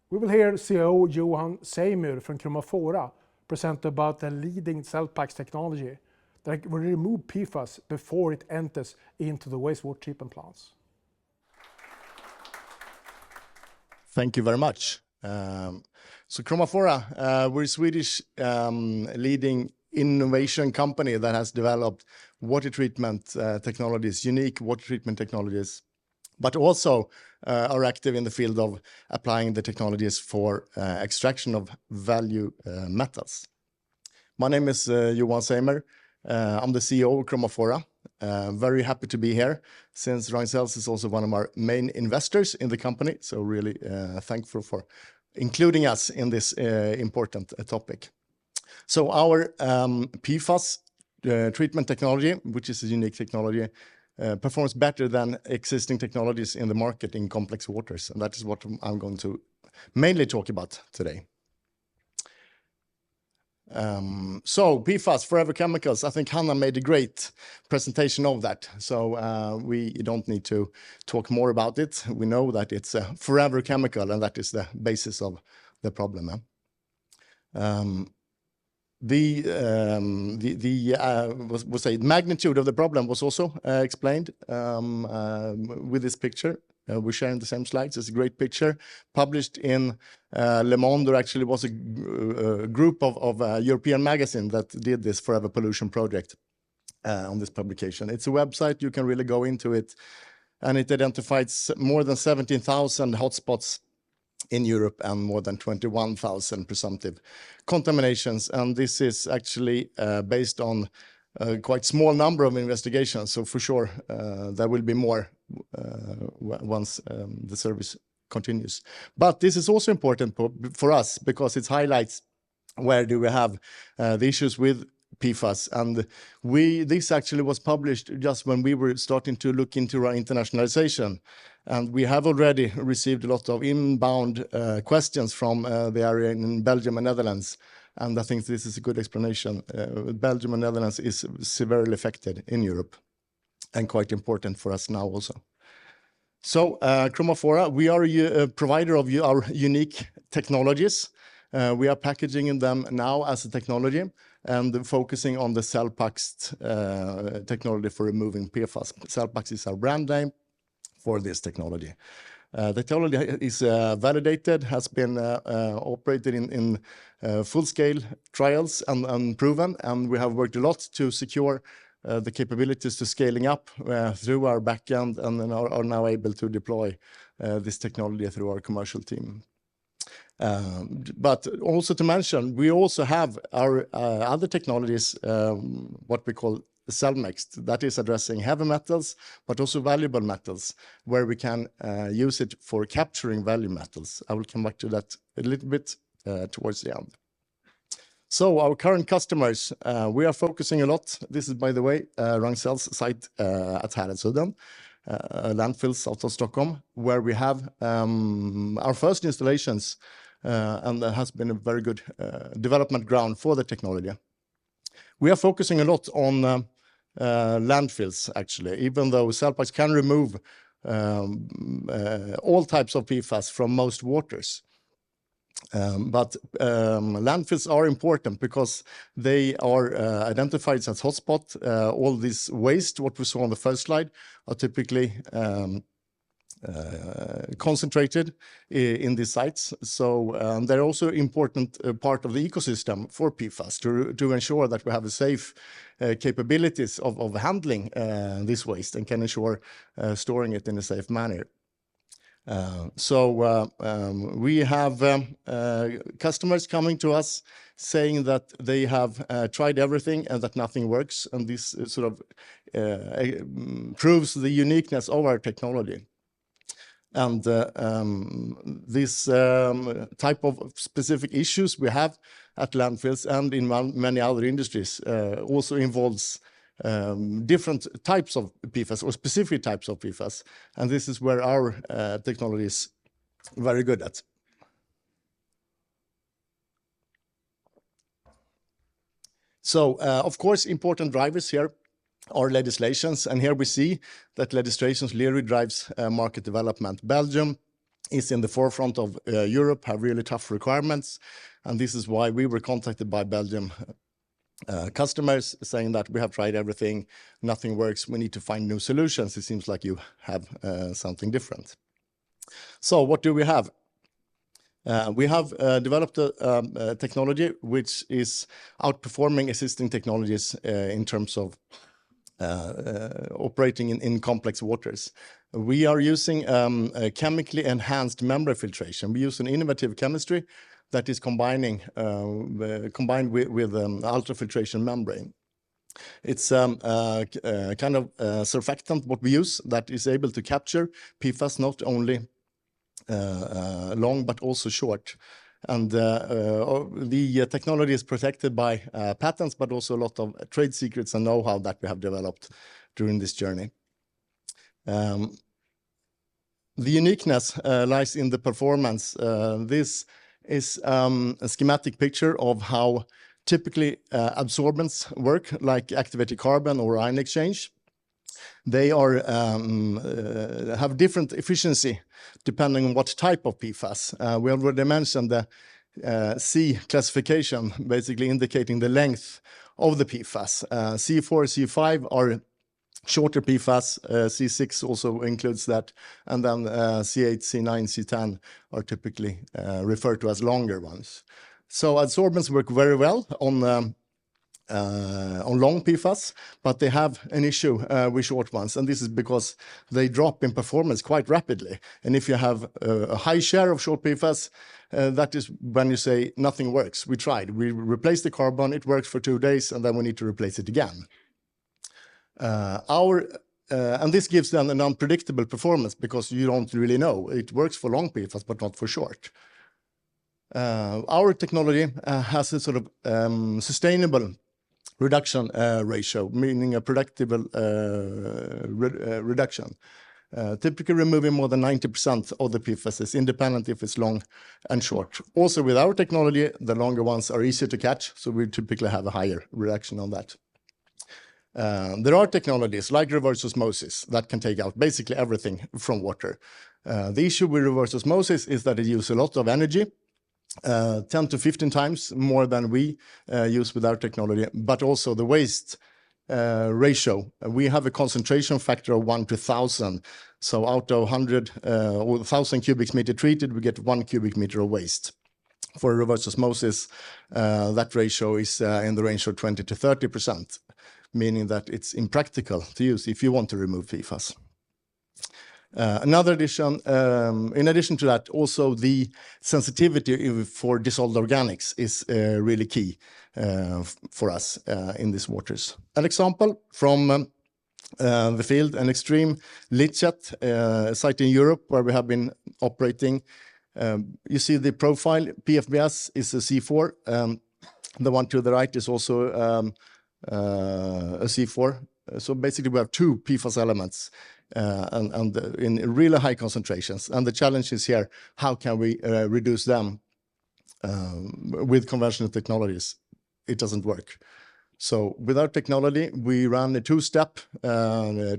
We will hear CEO Johan Seijmer from Chromafora present about the leading SELPAXT technology that will remove PFAS before it enters into the wastewater treatment plants. Thank you very much. So Chromafora, we're a Swedish leading innovation company that has developed water treatment technologies, unique water treatment technologies, but also are active in the field of applying the technologies for extraction of value metals. My name is Johan Seijmer. I'm the CEO of Chromafora. Very happy to be here since Ragn-Sells is also one of our main investors in the company. So really thankful for including us in this important topic. So our PFAS treatment technology, which is a unique technology, performs better than existing technologies in the market in complex waters. And that is what I'm going to mainly talk about today. So PFAS, forever chemicals, I think Hanna made a great presentation of that. So we don't need to talk more about it. We know that it's a forever chemical and that is the basis of the problem. The magnitude of the problem was also explained with this picture. We're sharing the same slides. It's a great picture published in Le Monde. There actually was a group of European magazine that did this forever pollution project on this publication. It's a website, you can really go into it, and it identifies more than 17,000 hotspots in Europe and more than 21,000 presumptive contaminations. And this is actually based on a quite small number of investigations. So for sure, there will be more once the service continues. But this is also important for us because it highlights where do we have the issues with PFAS. And this actually was published just when we were starting to look into our internationalization. And we have already received a lot of inbound questions from the area in Belgium and Netherlands. And I think this is a good explanation. Belgium and Netherlands is severely affected in Europe and quite important for us now also. So Chromafora, we are a provider of our unique technologies. We are packaging them now as a technology and focusing on the SELPAXT technology for removing PFAS. SELPAXT is our brand name for this technology. The technology is validated, has been operated in full-scale trials and proven, and we have worked a lot to secure the capabilities to scaling up through our backend and are now able to deploy this technology through our commercial team. But also to mention, we also have our other technologies, what we call CELPAXT, that is addressing heavy metals, but also valuable metals, where we can use it for capturing value metals. I will come back to that a little bit towards the end. So our current customers, we are focusing a lot. This is, by the way, Ragn-Sells site at Härensudden, landfill south of Stockholm, where we have our first installations, and there has been a very good development ground for the technology. We are focusing a lot on landfills, actually, even though SELPAXT can remove all types of PFAS from most waters. But landfills are important because they are identified as hotspot. All this waste, what we saw on the first slide, are typically concentrated in these sites. So they're also important part of the ecosystem for PFAS to ensure that we have a safe capabilities of handling this waste and can ensure storing it in a safe manner. So we have customers coming to us saying that they have tried everything and that nothing works. And this sort of proves the uniqueness of our technology. And this type of specific issues we have at landfills and in many other industries also involves different types of PFAS or specific types of PFAS. And this is where our technology is very good at. So, of course, important drivers here are legislations. And here we see that legislations clearly drives market development. Belgium is in the forefront of Europe, have really tough requirements. And this is why we were contacted by Belgium customers saying that we have tried everything, nothing works, we need to find new solutions. It seems like you have something different. So what do we have? We have developed a technology which is outperforming existing technologies in terms of operating in complex waters. We are using a chemically enhanced membrane filtration. We use an innovative chemistry that is combined with ultrafiltration membrane. It's kind of surfactant what we use that is able to capture PFAS not only long but also short. And the technology is protected by patents, but also a lot of trade secrets and know-how that we have developed during this journey. The uniqueness lies in the performance. This is a schematic picture of how typically absorbents work, like activated carbon or ion exchange. They are have different efficiency depending on what type of PFAS. We already mentioned the C classification, basically indicating the length of the PFAS. C4, C5 are shorter PFAS, C6 also includes that, and then C8, C9, C10 are typically referred to as longer ones. So adsorbents work very well on long PFAS, but they have an issue with short ones, and this is because they drop in performance quite rapidly. And if you have a high share of short PFAS, that is when you say nothing works. We tried, we replaced the carbon, it works for 2 days, and then we need to replace it again. And this gives them an unpredictable performance because you don't really know. It works for long PFAS, but not for short. Our technology has a sort of sustainable reduction ratio, meaning a predictable reduction. Typically removing more than 90% of the PFAS is independent if it's long and short. Also with our technology, the longer ones are easier to catch, so we typically have a higher reduction on that. There are technologies like reverse osmosis that can take out basically everything from water. The issue with reverse osmosis is that it uses a lot of energy, 10 to 15 times more than we use with our technology, but also the waste ratio. We have a concentration factor of 1 to 1,000. So out of 100 or 1,000 cubic meter treated, we get 1 cubic meter of waste. For reverse osmosis, that ratio is in the range of 20 to 30%, meaning that it's impractical to use if you want to remove PFAS. Another addition, in addition to that, also the sensitivity for dissolved organics is really key for us in these waters. An example from the field, an extreme leachate site in Europe where we have been operating. You see the profile, PFBS is a C4. The one to the right is also a C4. So basically we have 2 PFAS elements and in really high concentrations. And the challenge is here, how can we reduce them with conventional technologies? It doesn't work. So with our technology, we ran a 2-step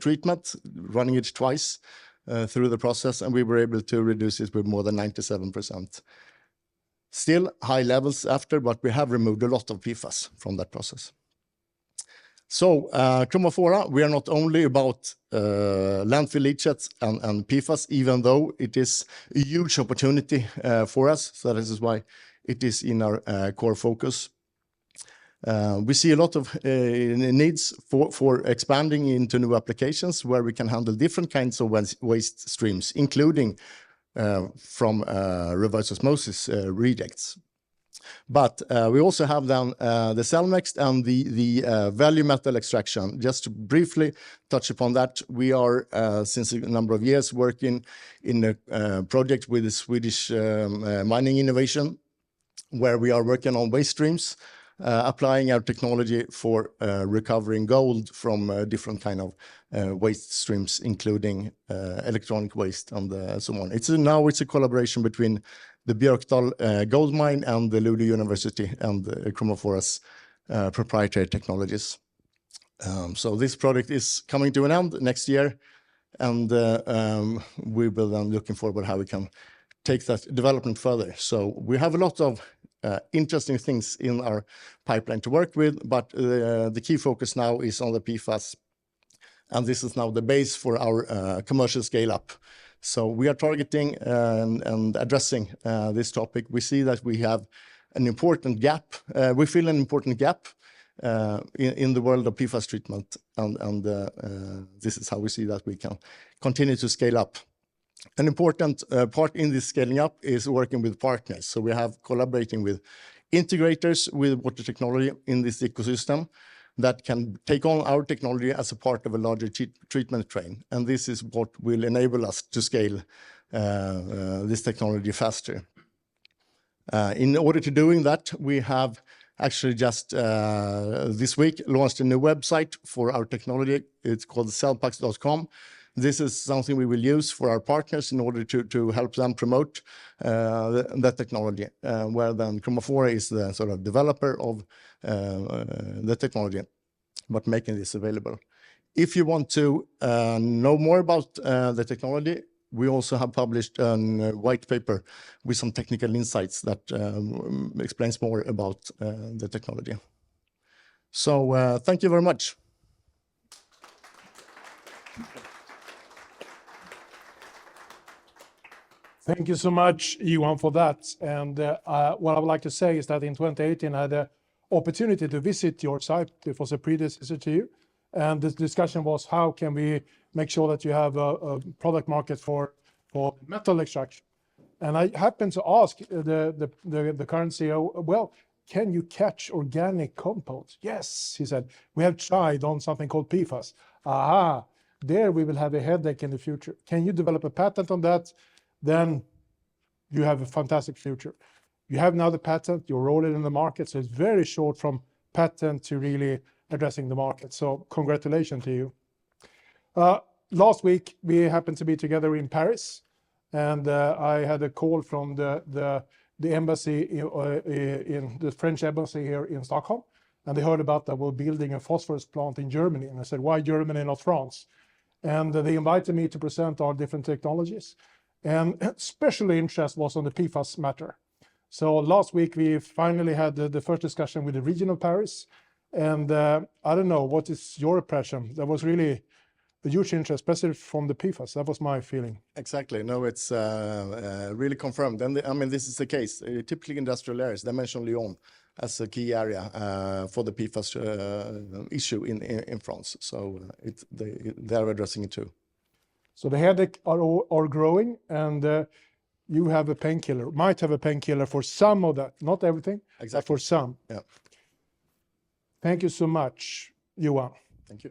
treatment, running it twice through the process, and we were able to reduce it with more than 97%. Still high levels after, but we have removed a lot of PFAS from that process. So Chromafora, we are not only about landfill leachates and PFAS, even though it is a huge opportunity for us. So this is why it is in our core focus. We see a lot of needs for expanding into new applications where we can handle different kinds of waste streams, including from reverse osmosis rejects. But we also have then the CellMex and the value metal extraction. Just to briefly touch upon that, we are since a number of years working in a project with the Swedish Mining Innovation, where we are working on waste streams, applying our technology for recovering gold from different kind of waste streams, including electronic waste and so on. Now it's a collaboration between the Björkdal gold mine and the Luleå University and Chromafora's proprietary technologies. So this project is coming to an end next year, and we will then looking forward how we can take that development further. So we have a lot of interesting things in our pipeline to work with, but the key focus now is on the PFAS, and this is now the base for our commercial scale-up. So we are targeting and addressing this topic. We see that we have an important gap. We fill an important gap in the world of PFAS treatment, and this is how we see that we can continue to scale up. An important part in this scaling up is working with partners. So we have collaborating with integrators with water technology in this ecosystem that can take on our technology as a part of a larger treatment train. And this is what will enable us to scale this technology faster. In order to doing that, we have actually just this week launched a new website for our technology. It's called SELPAXT.com. This is something we will use for our partners in order to help them promote the technology, where then Chromafora is the sort of developer of the technology, but making this available. If you want to know more about the technology, we also have published a white paper with some technical insights that explains more about the technology. So thank you very much. Thank you so much, Johan, for that. And what I would like to say is that in 2018, I had the opportunity to visit your site. It was a predecessor to you. And the discussion was, how can we make sure that you have a product market for metal extraction? And I happened to ask the current CEO, well, can you catch organic compounds? Yes, he said, we have tried on something called PFAS. Aha, there we will have a headache in the future. Can you develop a patent on that? Then you have a fantastic future. You have now the patent, you roll it in the market, so it's very short from patent to really addressing the market. So congratulations to you. Last week, we happened to be together in Paris, and I had a call from the embassy, in the French embassy here in Stockholm, and they heard about that we're building a phosphorus plant in Germany. And I said, why Germany, not France? And they invited me to present our different technologies. And especially interest was on the PFAS matter. So last week, we finally had the first discussion with the region of Paris. And I don't know, what is your impression? There was really a huge interest, especially from the PFAS. That was my feeling. Exactly. No, it's really confirmed. And I mean, this is the case. Typically industrial areas, they mention Lyon as a key area for the PFAS issue in France. So they are addressing it too. So the headache are growing, and you have a painkiller, might have a painkiller for some of that, not everything, exactly, but for some. Yeah. Thank you so much, Johan. Thank you.